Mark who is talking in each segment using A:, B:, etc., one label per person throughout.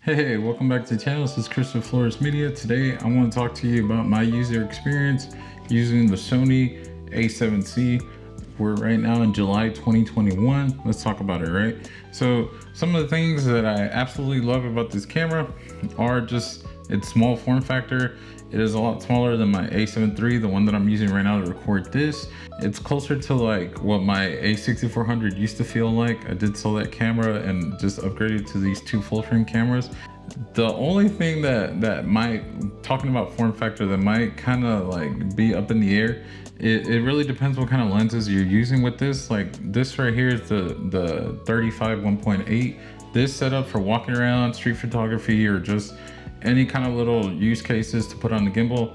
A: Hey, welcome back to the channel. This is Chris with Flores Media. Today I want to talk to you about my user experience using the Sony A7C. We're right now in July 2021. Let's talk about it, right? So some of the things that I absolutely love about this camera are just its small form factor. It is a lot smaller than my A7 III, the one that I'm using right now to record this. It's closer to like what my A6400 used to feel like. I did sell that camera and just upgraded to these two full frame cameras. The only thing that might, talking about form factor, that might kind of like be up in the air, it really depends what kind of lenses you're using with this. Like this right here is the 35 1.8. This setup for walking around, street photography, or just any kind of little use cases to put on the gimbal.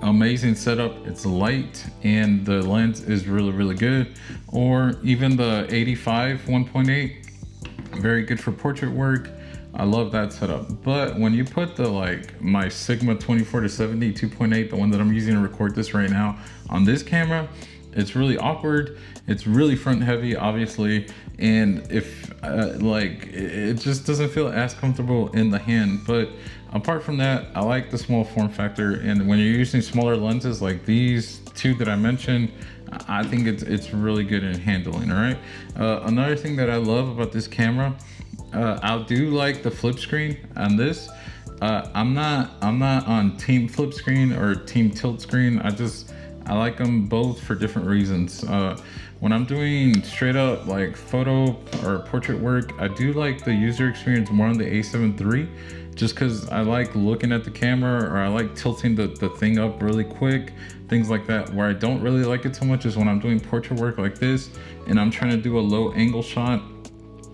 A: Amazing setup. It's light and the lens is really good. Or even the 85 1.8, very good for portrait work. I love that setup. But when you put the my Sigma 24-70 2.8, the one that I'm using to record this right now, on this camera, it's really awkward. It's really front heavy, obviously, and if it just doesn't feel as comfortable in the hand. But apart from that, I like the small form factor, and when you're using smaller lenses like these two that I mentioned, I think it's really good in handling. All right. Another thing that I love about this camera, I do like the flip screen on this. I'm not on team flip screen or team tilt screen. I like them both for different reasons. When I'm doing straight up like photo or portrait work, I do like the user experience more on the A7 III, just because I like looking at the camera, or I like tilting the thing up really quick, things like that. Where I don't really like it so much is when I'm doing portrait work like this and I'm trying to do a low angle shot.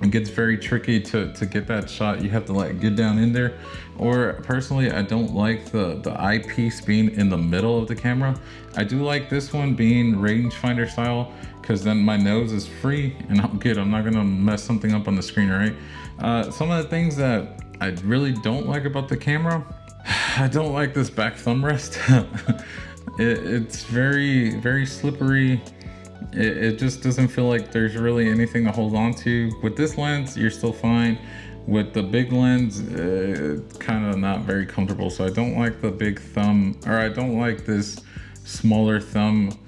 A: It gets very tricky to get that shot. You have to get down in there. Or personally, I don't like the eyepiece being in the middle of the camera. I do like this one being rangefinder style, because then my nose is free and I'm good. I'm not gonna mess something up on the screen, right? Some of the things that I really don't like about the camera, I don't like this back thumb rest. It's very slippery. It just doesn't feel like there's really anything to hold on to. With this lens, you're still fine. With the big lens, kind of not very comfortable. So I don't like the big thumb, or I don't like this smaller thumb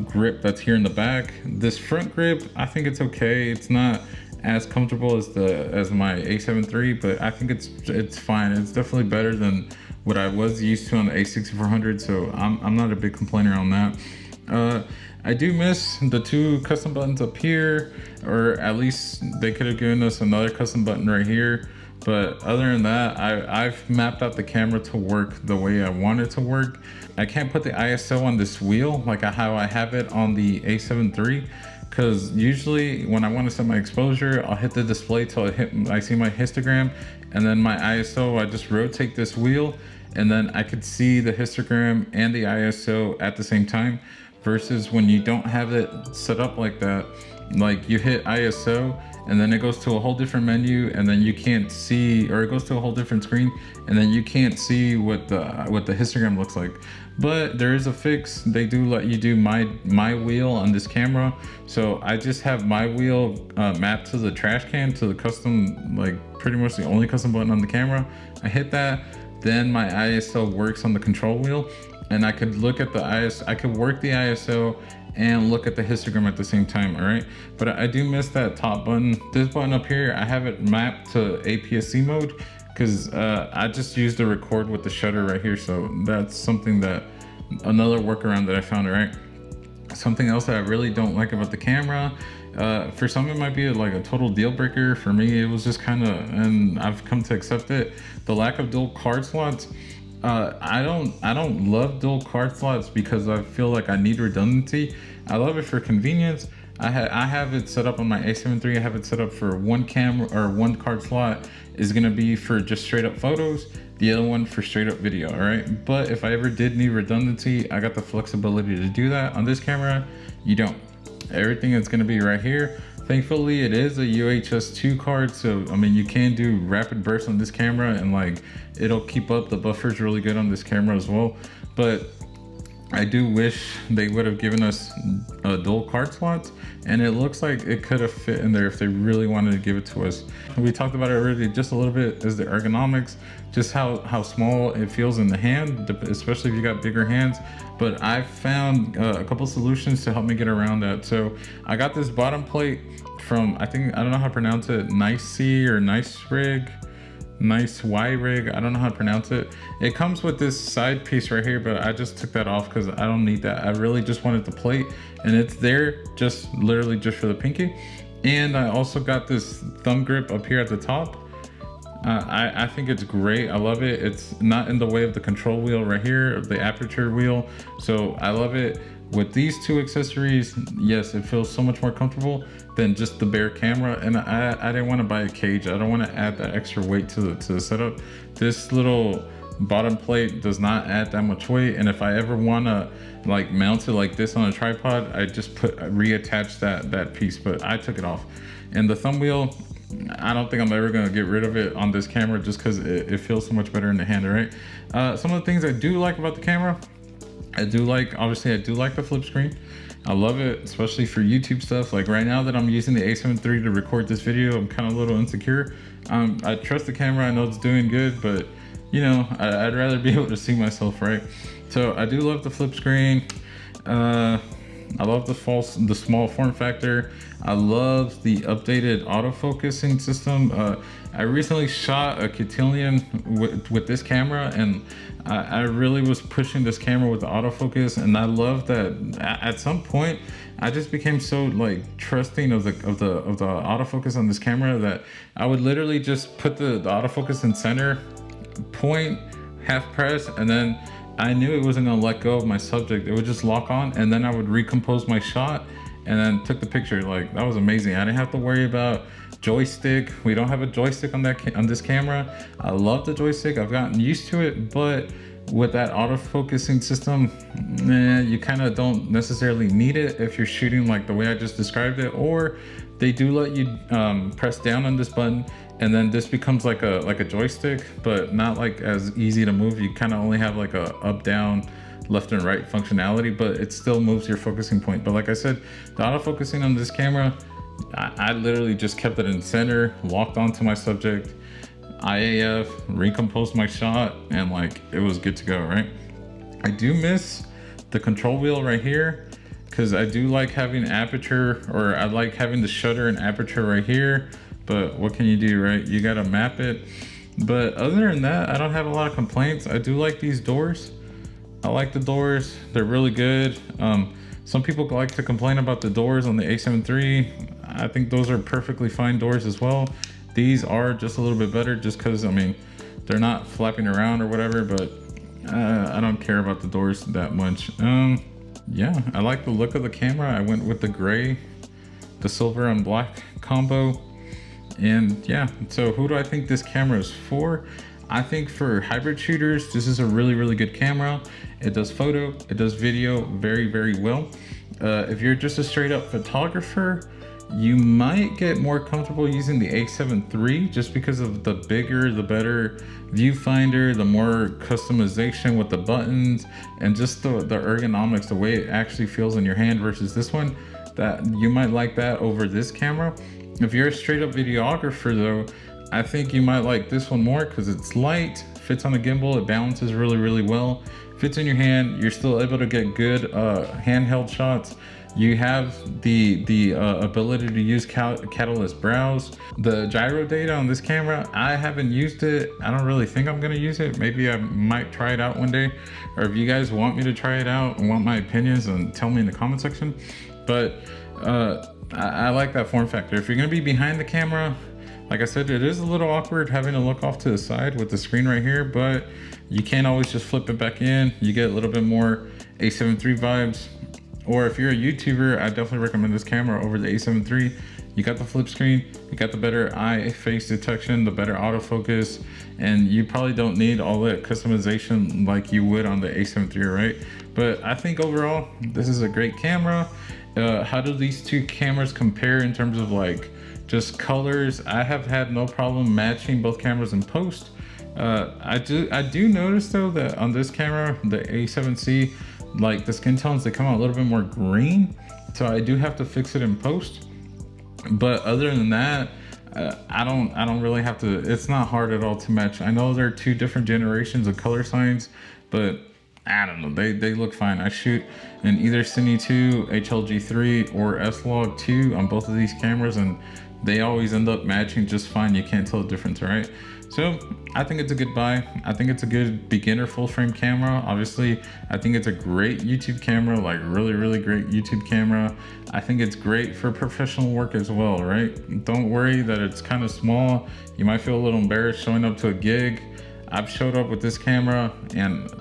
A: grip that's here in the back. This front grip, I think it's okay. It's not as comfortable as my A7 III, but I think it's fine. It's definitely better than what I was used to on the A6400. So I'm not a big complainer on that. I do miss the two custom buttons up here, or at least they could have given us another custom button right here. But other than that, I've mapped out the camera to work the way I want it to work. I can't put the ISO on this wheel like how I have it on the A7 III, because usually when I want to set my exposure, I'll hit the display till I see my histogram, and then my ISO, I just rotate this wheel, and then I could see the histogram and the ISO at the same time. Versus when you don't have it set up like that, like you hit ISO and then it goes to a whole different menu, and then you can't see, or it goes to a whole different screen, and then you can't see what the histogram looks like. But there is a fix. They do let you do my wheel on this camera. So I just have my wheel mapped to the trash can, to the custom, pretty much the only custom button on the camera. I hit that, then my ISO works on the control wheel, and I could look at the ISO, I could work the ISO and look at the histogram at the same time. All right, but I do miss that top button. This button up here, I have it mapped to APS-C mode, because I just used the record with the shutter right here. So that's something that, another workaround that I found. All right, something else that I really don't like about the camera, for some it might be like a total deal breaker. For me, it was just kind of, and I've come to accept it, the lack of dual card slots. I don't love dual card slots because I feel like I need redundancy. I love it for convenience. I have it set up on my A7 III. I have it set up for one camera, or one card slot is gonna be for just straight up photos, the other one for straight up video. All right, but if I ever did need redundancy, I got the flexibility to do that. On this camera, you don't. Everything is gonna be right here. Thankfully, it is a UHS 2 card, so I mean, you can do rapid burst on this camera, and it'll keep up. The buffer's really good on this camera as well. But I do wish they would have given us dual card slots, and it looks like it could have fit in there if they really wanted to give it to us. We talked about it already just a little bit, is the ergonomics, just how small it feels in the hand, especially if you got bigger hands. But I found a couple solutions to help me get around that. So I got this bottom plate from, I don't know how to pronounce it, Nice or Nice Rig. Nice Y rig, I don't know how to pronounce it. It comes with this side piece right here, but I just took that off because I don't need that. I really just wanted the plate, and it's there just literally just for the pinky. And I also got this thumb grip up here at the top. I think it's great. I love it. It's not in the way of the control wheel right here, the aperture wheel. So I love it. With these two accessories, yes, it feels so much more comfortable than just the bare camera. And I didn't want to buy a cage. I don't want to add that extra weight to the setup. This little bottom plate does not add that much weight. And if I ever want to like mount it like this on a tripod, I just reattach that piece, but I took it off. And the thumb wheel, I don't think I'm ever gonna get rid of it on this camera just because it feels so much better in the hand, right? Some of the things I do like about the camera, obviously I do like the flip screen. I love it, especially for YouTube stuff. Like right now that I'm using the A7 III to record this video, I'm kind of a little insecure. I trust the camera, I know it's doing good, but you know, I'd rather be able to see myself, right? So I do love the flip screen. I love the small form factor. I love the updated autofocusing system. I recently shot a cotillion with this camera, and I really was pushing this camera with the autofocus, and I love that at some point I just became so like trusting of the autofocus on this camera that I would literally just put the autofocus in center, point, half press, and then I knew it wasn't gonna let go of my subject. It would just lock on, and then I would recompose my shot and then took the picture. Like, that was amazing. I didn't have to worry about joystick. We don't have a joystick on this camera. I love the joystick. I've gotten used to it, but with that autofocusing system, you kind of don't necessarily need it if you're shooting like the way I just described it, or they do let you press down on this button and then this becomes like a joystick, but not like as easy to move. You kind of only have like a up, down, left and right functionality, but it still moves your focusing point. But like I said, the autofocusing on this camera, I literally just kept it in center, locked onto my subject, IAF, recomposed my shot, and like it was good to go, right? I do miss the control wheel right here because I do like having aperture, or I like having the shutter and aperture right here, but what can you do, right? You gotta map it. But other than that, I don't have a lot of complaints. I do like these doors. I like the doors, they're really good. Some people like to complain about the doors on the A7 III. I think those are perfectly fine doors as well. These are just a little bit better just because, I mean, they're not flapping around or whatever, but I don't care about the doors that much. Yeah, I like the look of the camera. I went with the gray, the silver and black combo. And yeah, so who do I think this camera is for? I think for hybrid shooters, this is a really, really good camera. It does photo, it does video very, very well. If you're just a straight up photographer, you might get more comfortable using the A7 III just because of the bigger, the better viewfinder, the more customization with the buttons, and just the ergonomics, the way it actually feels in your hand versus this one. That you might like that over this camera. If you're a straight up videographer though, I think you might like this one more because it's light, fits on a gimbal, it balances really, really well, fits in your hand, you're still able to get good handheld shots. You have the ability to use Catalyst Browse. The gyro data on this camera, I haven't used it. I don't really think I'm gonna use it. Maybe I might try it out one day. Or if you guys want me to try it out and want my opinions, then tell me in the comment section. But I like that form factor. If you're gonna be behind the camera, like I said, it is a little awkward having to look off to the side with the screen right here, but you can't always just flip it back in. You get a little bit more A7 III vibes. Or if you're a YouTuber, I definitely recommend this camera over the A7 III. You got the flip screen, you got the better eye face detection, the better autofocus, and you probably don't need all that customization like you would on the A7 III, right? But I think overall, this is a great camera. How do these two cameras compare in terms of like just colors? I have had no problem matching both cameras in post. I do notice though that on this camera, the A7C, like the skin tones, they come out a little bit more green. So I do have to fix it in post. But other than that, I don't really have to, it's not hard at all to match. I know there are two different generations of color signs, but I don't know, they look fine. I shoot in either Cine 2, HLG3, or S-Log 2 on both of these cameras, and they always end up matching just fine. You can't tell the difference, right? So I think it's a good buy. I think it's a good beginner full frame camera. Obviously, I think it's a great YouTube camera, like really great YouTube camera. I think it's great for professional work as well, right? Don't worry that it's kind of small. You might feel a little embarrassed showing up to a gig. I've showed up with this camera, and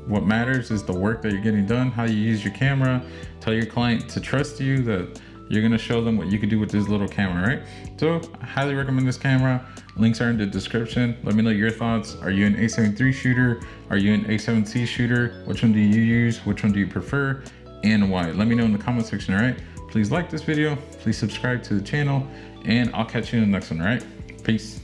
A: what matters is the work that you're getting done, how you use your camera. Tell your client to trust you, that you're gonna show them what you can do with this little camera, right? So I highly recommend this camera. Links are in the description. Let me know your thoughts. Are you an A7 III shooter? Are you an A7C shooter? Which one do you use? Which one do you prefer? And why? Let me know in the comment section, all right? Please like this video. Please subscribe to the channel, and I'll catch you in the next one, all right? Peace.